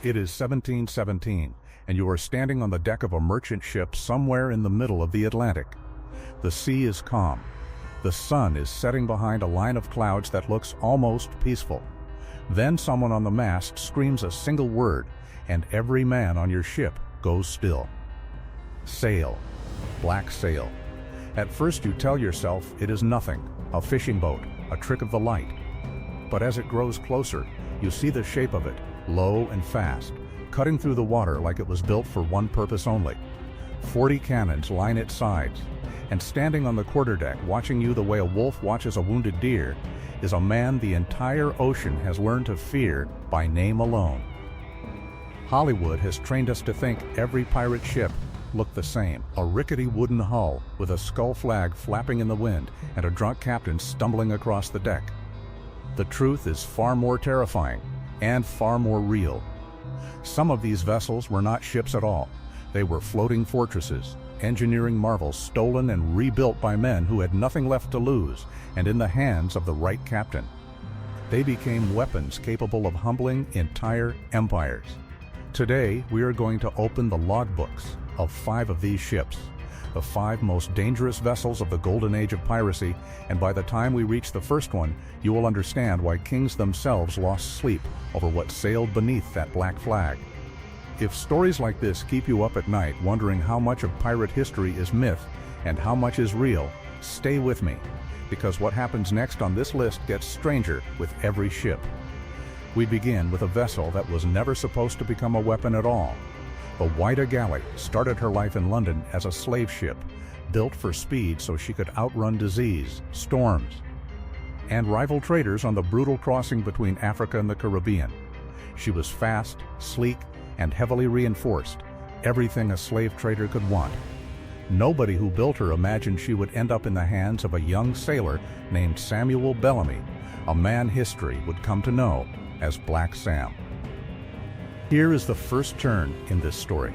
It is 1717, and you are standing on the deck of a merchant ship somewhere in the middle of the Atlantic. The sea is calm. The sun is setting behind a line of clouds that looks almost peaceful. Then someone on the mast screams a single word, and every man on your ship goes still. Sail. Black sail. At first you tell yourself it is nothing, a fishing boat, a trick of the light. But as it grows closer, you see the shape of it, low and fast, cutting through the water like it was built for one purpose only. 40 cannons line its sides, and standing on the quarterdeck watching you the way a wolf watches a wounded deer is a man the entire ocean has learned to fear by name alone. Hollywood has trained us to think every pirate ship looked the same, a rickety wooden hull with a skull flag flapping in the wind and a drunk captain stumbling across the deck. The truth is far more terrifying and far more real. Some of these vessels were not ships at all. They were floating fortresses, engineering marvels stolen and rebuilt by men who had nothing left to lose and in the hands of the right captain. They became weapons capable of humbling entire empires. Today, we are going to open the logbooks of 5 of these ships, the 5 most dangerous vessels of the Golden Age of Piracy, and by the time we reach the first one, you will understand why kings themselves lost sleep over what sailed beneath that black flag. If stories like this keep you up at night wondering how much of pirate history is myth and how much is real, stay with me, because what happens next on this list gets stranger with every ship. We begin with a vessel that was never supposed to become a weapon at all. The Whydah galley started her life in London as a slave ship, built for speed so she could outrun disease, storms, and rival traders on the brutal crossing between Africa and the Caribbean. She was fast, sleek, and heavily reinforced, everything a slave trader could want. Nobody who built her imagined she would end up in the hands of a young sailor named Samuel Bellamy, a man history would come to know as Black Sam. Here is the first turn in this story.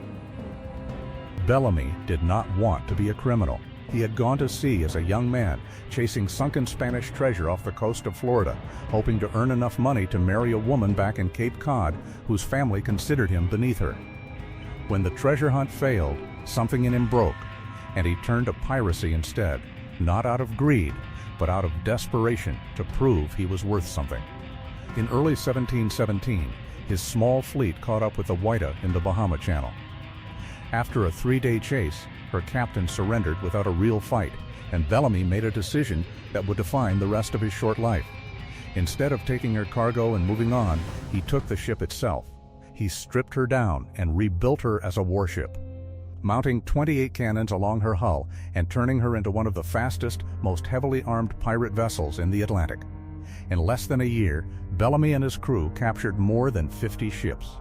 Bellamy did not want to be a criminal. He had gone to sea as a young man, chasing sunken Spanish treasure off the coast of Florida, hoping to earn enough money to marry a woman back in Cape Cod whose family considered him beneath her. When the treasure hunt failed, something in him broke, and he turned to piracy instead, not out of greed, but out of desperation to prove he was worth something. In early 1717, his small fleet caught up with the Whydah in the Bahama Channel. After a 3-day chase, her captain surrendered without a real fight, and Bellamy made a decision that would define the rest of his short life. Instead of taking her cargo and moving on, he took the ship itself. He stripped her down and rebuilt her as a warship, mounting 28 cannons along her hull and turning her into one of the fastest, most heavily armed pirate vessels in the Atlantic. In less than a year, Bellamy and his crew captured more than 50 ships.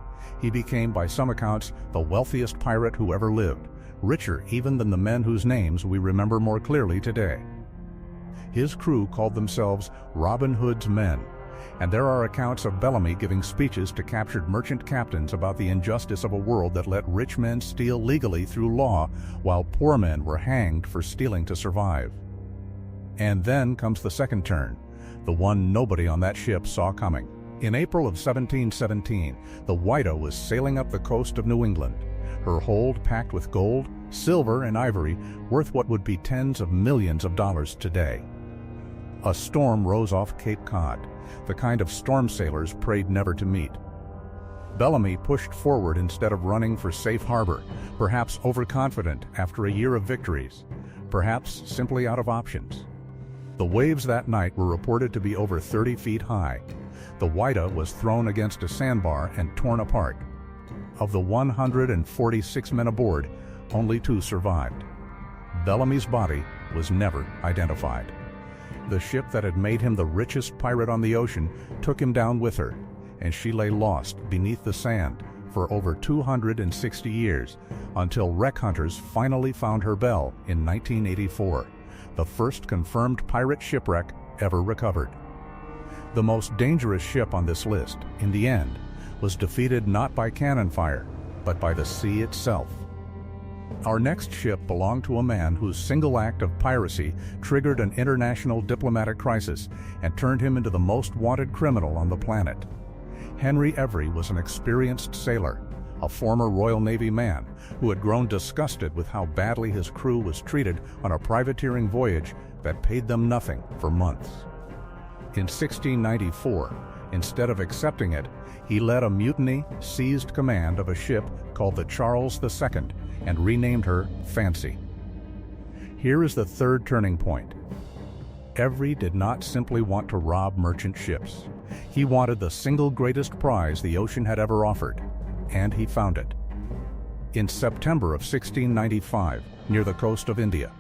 He became, by some accounts, the wealthiest pirate who ever lived, richer even than the men whose names we remember more clearly today. His crew called themselves Robin Hood's Men, and there are accounts of Bellamy giving speeches to captured merchant captains about the injustice of a world that let rich men steal legally through law while poor men were hanged for stealing to survive. And then comes the second turn, the one nobody on that ship saw coming. In April of 1717, the Whydah was sailing up the coast of New England, her hold packed with gold, silver, and ivory worth what would be tens of millions of dollars today. A storm rose off Cape Cod, the kind of storm sailors prayed never to meet. Bellamy pushed forward instead of running for safe harbor, perhaps overconfident after a year of victories, perhaps simply out of options. The waves that night were reported to be over 30 feet high. The Whydah was thrown against a sandbar and torn apart. Of the 146 men aboard, only 2 survived. Bellamy's body was never identified. The ship that had made him the richest pirate on the ocean took him down with her, and she lay lost beneath the sand for over 260 years, until wreck hunters finally found her bell in 1984, the first confirmed pirate shipwreck ever recovered. The most dangerous ship on this list, in the end, was defeated not by cannon fire, but by the sea itself. Our next ship belonged to a man whose single act of piracy triggered an international diplomatic crisis and turned him into the most wanted criminal on the planet. Henry Every was an experienced sailor, a former Royal Navy man who had grown disgusted with how badly his crew was treated on a privateering voyage that paid them nothing for months. In 1694, instead of accepting it, he led a mutiny, seized command of a ship called the Charles II, and renamed her Fancy. Here is the third turning point. Every did not simply want to rob merchant ships. He wanted the single greatest prize the ocean had ever offered, and he found it. In September of 1695, near the coast of India,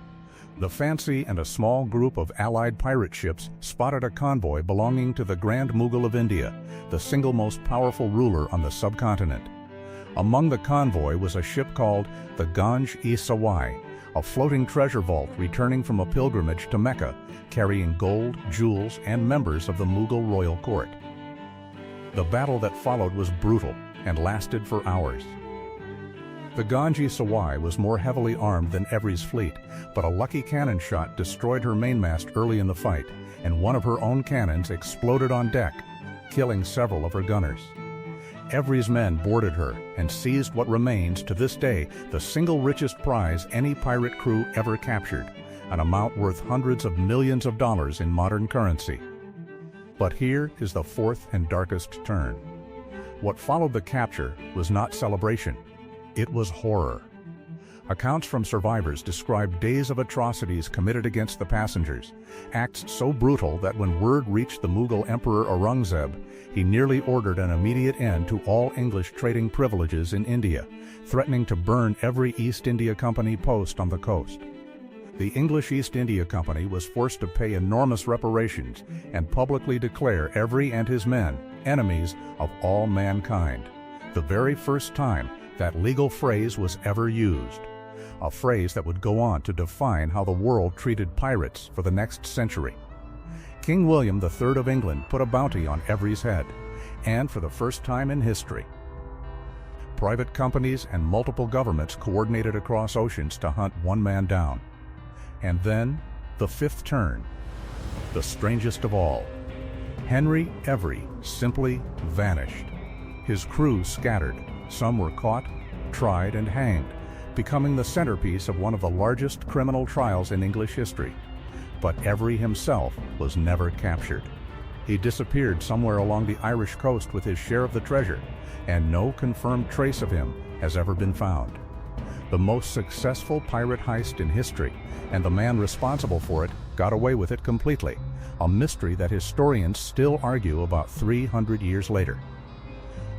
the Fancy and a small group of allied pirate ships spotted a convoy belonging to the Grand Mughal of India, the single most powerful ruler on the subcontinent. Among the convoy was a ship called the Ganj-e-Sawai, a floating treasure vault returning from a pilgrimage to Mecca, carrying gold, jewels, and members of the Mughal royal court. The battle that followed was brutal and lasted for hours. The Ganj-e-Sawai was more heavily armed than Every's fleet, but a lucky cannon shot destroyed her mainmast early in the fight, and one of her own cannons exploded on deck, killing several of her gunners. Every's men boarded her and seized what remains to this day the single richest prize any pirate crew ever captured, an amount worth hundreds of millions of dollars in modern currency. But here is the fourth and darkest turn. What followed the capture was not celebration. It was horror. Accounts from survivors describe days of atrocities committed against the passengers, acts so brutal that when word reached the Mughal Emperor Aurangzeb, he nearly ordered an immediate end to all English trading privileges in India, threatening to burn every East India Company post on the coast. The English East India Company was forced to pay enormous reparations and publicly declare Every and his men enemies of all mankind, the very first time that legal phrase was ever used, a phrase that would go on to define how the world treated pirates for the next century. King William III of England put a bounty on Every's head, and for the first time in history, private companies and multiple governments coordinated across oceans to hunt one man down. And then, the fifth turn, the strangest of all. Henry Every simply vanished. His crew scattered. Some were caught, tried, and hanged, becoming the centerpiece of one of the largest criminal trials in English history. But Every himself was never captured. He disappeared somewhere along the Irish coast with his share of the treasure, and no confirmed trace of him has ever been found. The most successful pirate heist in history, and the man responsible for it got away with it completely, a mystery that historians still argue about 300 years later.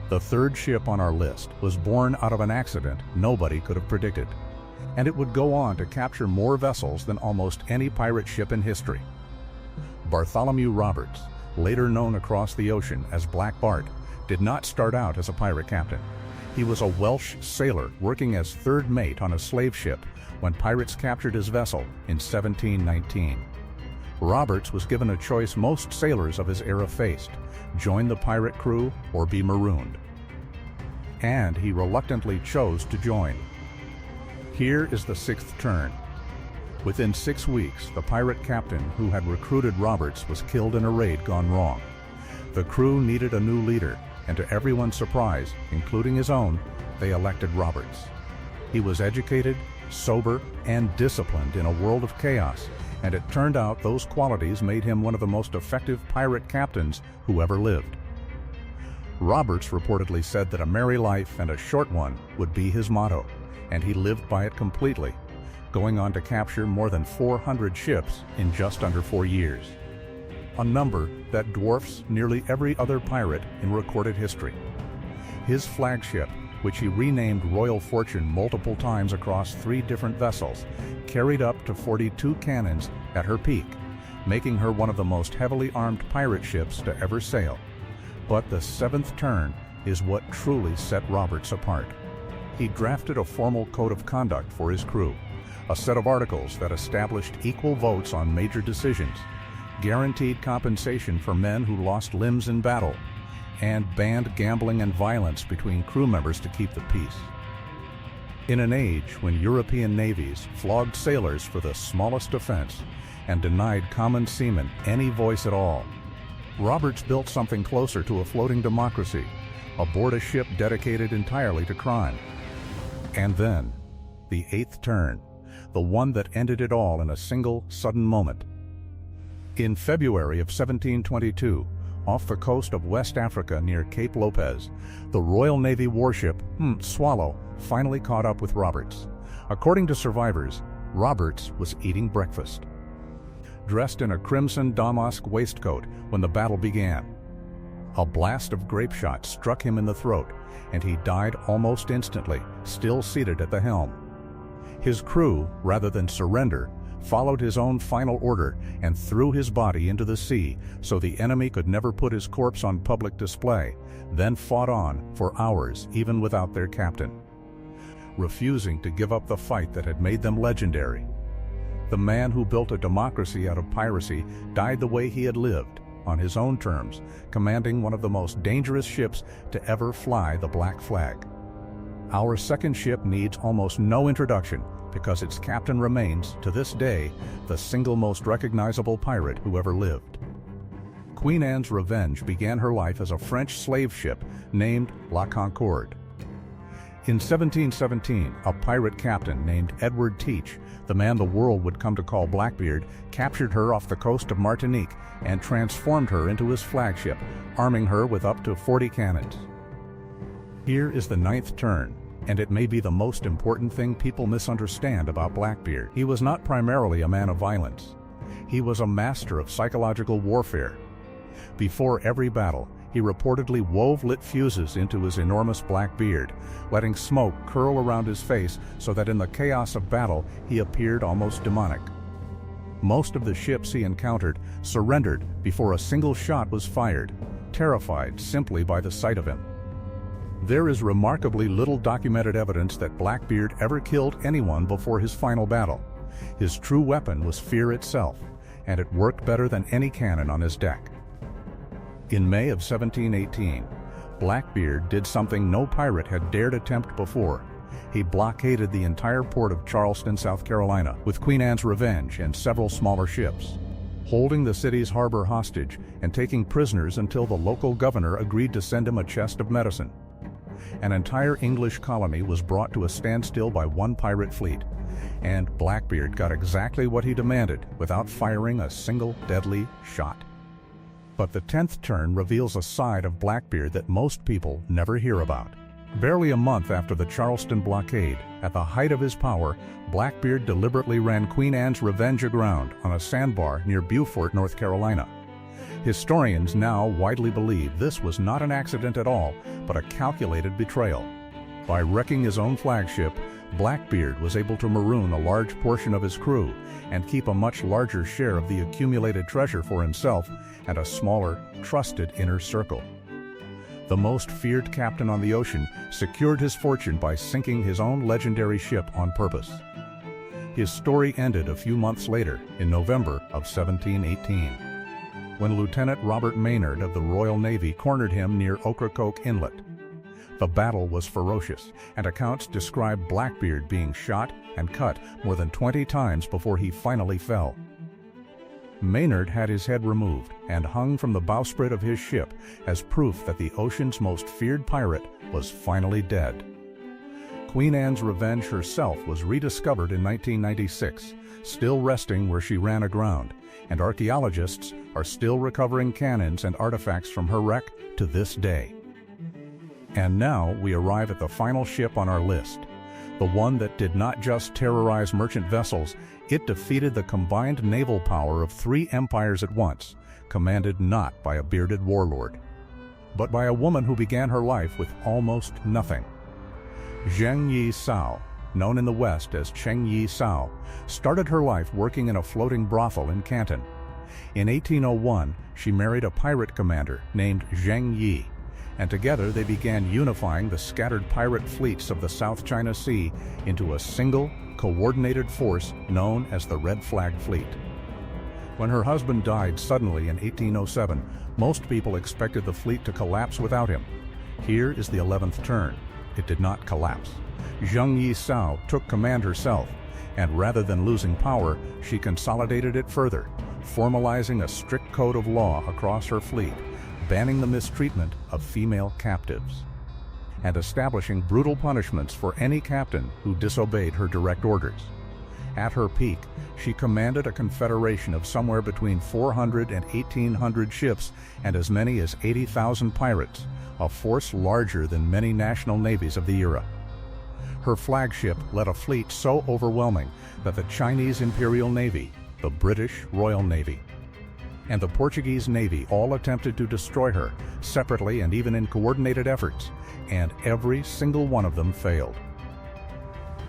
The third ship on our list was born out of an accident nobody could have predicted, and it would go on to capture more vessels than almost any pirate ship in history. Bartholomew Roberts, later known across the ocean as Black Bart, did not start out as a pirate captain. He was a Welsh sailor working as third mate on a slave ship when pirates captured his vessel in 1719. Roberts was given a choice most sailors of his era faced: join the pirate crew or be marooned. And he reluctantly chose to join. Here is the sixth turn. Within 6 weeks, the pirate captain who had recruited Roberts was killed in a raid gone wrong. The crew needed a new leader, and to everyone's surprise, including his own, they elected Roberts. He was educated, sober, and disciplined in a world of chaos, and it turned out those qualities made him one of the most effective pirate captains who ever lived. Roberts reportedly said that a merry life and a short one would be his motto, and he lived by it completely, going on to capture more than 400 ships in just under 4 years, a number that dwarfs nearly every other pirate in recorded history. His flagship, which he renamed Royal Fortune multiple times across 3 different vessels, carried up to 42 cannons at her peak, making her one of the most heavily armed pirate ships to ever sail. But the seventh turn is what truly set Roberts apart. He drafted a formal code of conduct for his crew, a set of articles that established equal votes on major decisions, guaranteed compensation for men who lost limbs in battle, and banned gambling and violence between crew members to keep the peace. In an age when European navies flogged sailors for the smallest offense and denied common seamen any voice at all, Roberts built something closer to a floating democracy, aboard a ship dedicated entirely to crime. And then, the eighth turn, the one that ended it all in a single, sudden moment. In February of 1722, off the coast of West Africa near Cape Lopez, the Royal Navy warship, Swallow, finally caught up with Roberts. According to survivors, Roberts was eating breakfast, dressed in a crimson damask waistcoat when the battle began. A blast of grape shot struck him in the throat, and he died almost instantly, still seated at the helm. His crew, rather than surrender, followed his own final order and threw his body into the sea so the enemy could never put his corpse on public display, then fought on for hours even without their captain, refusing to give up the fight that had made them legendary. The man who built a democracy out of piracy died the way he had lived, on his own terms, commanding one of the most dangerous ships to ever fly the black flag. Our second ship needs almost no introduction because its captain remains, to this day, the single most recognizable pirate who ever lived. Queen Anne's Revenge began her life as a French slave ship named La Concorde. In 1717, a pirate captain named Edward Teach, the man the world would come to call Blackbeard, captured her off the coast of Martinique and transformed her into his flagship, arming her with up to 40 cannons. Here is the ninth turn, and it may be the most important thing people misunderstand about Blackbeard. He was not primarily a man of violence. He was a master of psychological warfare. Before every battle, he reportedly wove lit fuses into his enormous black beard, letting smoke curl around his face so that in the chaos of battle he appeared almost demonic. Most of the ships he encountered surrendered before a single shot was fired, terrified simply by the sight of him. There is remarkably little documented evidence that Blackbeard ever killed anyone before his final battle. His true weapon was fear itself, and it worked better than any cannon on his deck. In May of 1718, Blackbeard did something no pirate had dared attempt before. He blockaded the entire port of Charleston, South Carolina, with Queen Anne's Revenge and several smaller ships, holding the city's harbor hostage and taking prisoners until the local governor agreed to send him a chest of medicine. An entire English colony was brought to a standstill by one pirate fleet, and Blackbeard got exactly what he demanded without firing a single deadly shot. But the 10th turn reveals a side of Blackbeard that most people never hear about. Barely a month after the Charleston blockade, at the height of his power, Blackbeard deliberately ran Queen Anne's Revenge aground on a sandbar near Beaufort, North Carolina. Historians now widely believe this was not an accident at all, but a calculated betrayal. By wrecking his own flagship, Blackbeard was able to maroon a large portion of his crew and keep a much larger share of the accumulated treasure for himself and a smaller, trusted inner circle. The most feared captain on the ocean secured his fortune by sinking his own legendary ship on purpose. His story ended a few months later, in November of 1718, when Lieutenant Robert Maynard of the Royal Navy cornered him near Ocracoke Inlet. The battle was ferocious, and accounts describe Blackbeard being shot and cut more than 20 times before he finally fell. Maynard had his head removed and hung from the bowsprit of his ship as proof that the ocean's most feared pirate was finally dead. Queen Anne's Revenge herself was rediscovered in 1996, still resting where she ran aground, and archaeologists are still recovering cannons and artifacts from her wreck to this day. And now we arrive at the final ship on our list, the one that did not just terrorize merchant vessels, it defeated the combined naval power of 3 empires at once, commanded not by a bearded warlord, but by a woman who began her life with almost nothing. Zheng Yi Sao, known in the West as Cheng Yi Sao, started her life working in a floating brothel in Canton. In 1801, she married a pirate commander named Zheng Yi, and together they began unifying the scattered pirate fleets of the South China Sea into a single, coordinated force known as the Red Flag Fleet. When her husband died suddenly in 1807, most people expected the fleet to collapse without him. Here is the 11th turn. It did not collapse. Zheng Yi Sao took command herself, and rather than losing power, she consolidated it further, formalizing a strict code of law across her fleet, banning the mistreatment of female captives, and establishing brutal punishments for any captain who disobeyed her direct orders. At her peak, she commanded a confederation of somewhere between 400 and 1,800 ships and as many as 80,000 pirates, a force larger than many national navies of the era. Her flagship led a fleet so overwhelming that the Chinese Imperial Navy, the British Royal Navy, and the Portuguese Navy all attempted to destroy her, separately and even in coordinated efforts, and every single one of them failed.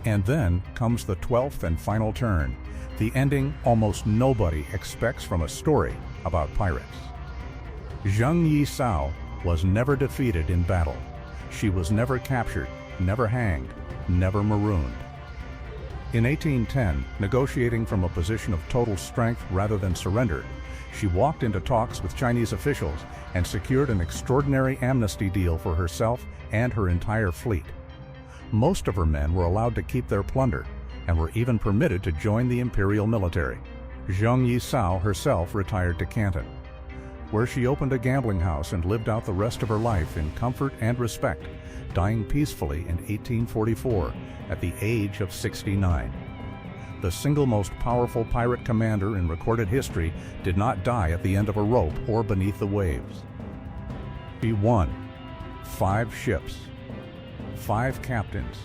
And then comes the 12th and final turn, the ending almost nobody expects from a story about pirates. Zheng Yisao was never defeated in battle. She was never captured, never hanged, never marooned. In 1810, negotiating from a position of total strength rather than surrender, she walked into talks with Chinese officials and secured an extraordinary amnesty deal for herself and her entire fleet. Most of her men were allowed to keep their plunder and were even permitted to join the imperial military. Zheng Yisao herself retired to Canton, where she opened a gambling house and lived out the rest of her life in comfort and respect, dying peacefully in 1844 at the age of 69. The single most powerful pirate commander in recorded history did not die at the end of a rope or beneath the waves. She won 5 ships, 5 captains,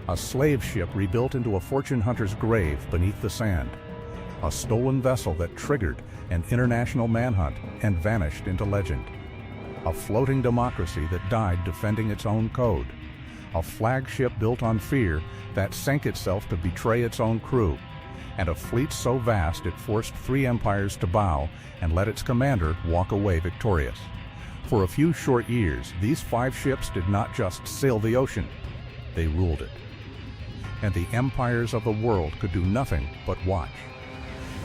a slave ship rebuilt into a fortune hunter's grave beneath the sand, a stolen vessel that triggered an international manhunt and vanished into legend, a floating democracy that died defending its own code, a flagship built on fear that sank itself to betray its own crew, and a fleet so vast it forced 3 empires to bow and let its commander walk away victorious. For a few short years, these 5 ships did not just sail the ocean, they ruled it. And the empires of the world could do nothing but watch.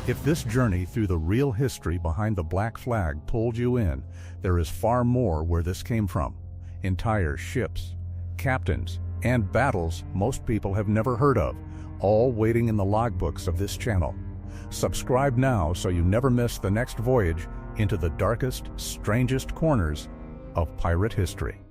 If this journey through the real history behind the Black Flag pulled you in, there is far more where this came from. Entire ships, captains, and battles most people have never heard of, all waiting in the logbooks of this channel. Subscribe now so you never miss the next voyage into the darkest, strangest corners of pirate history.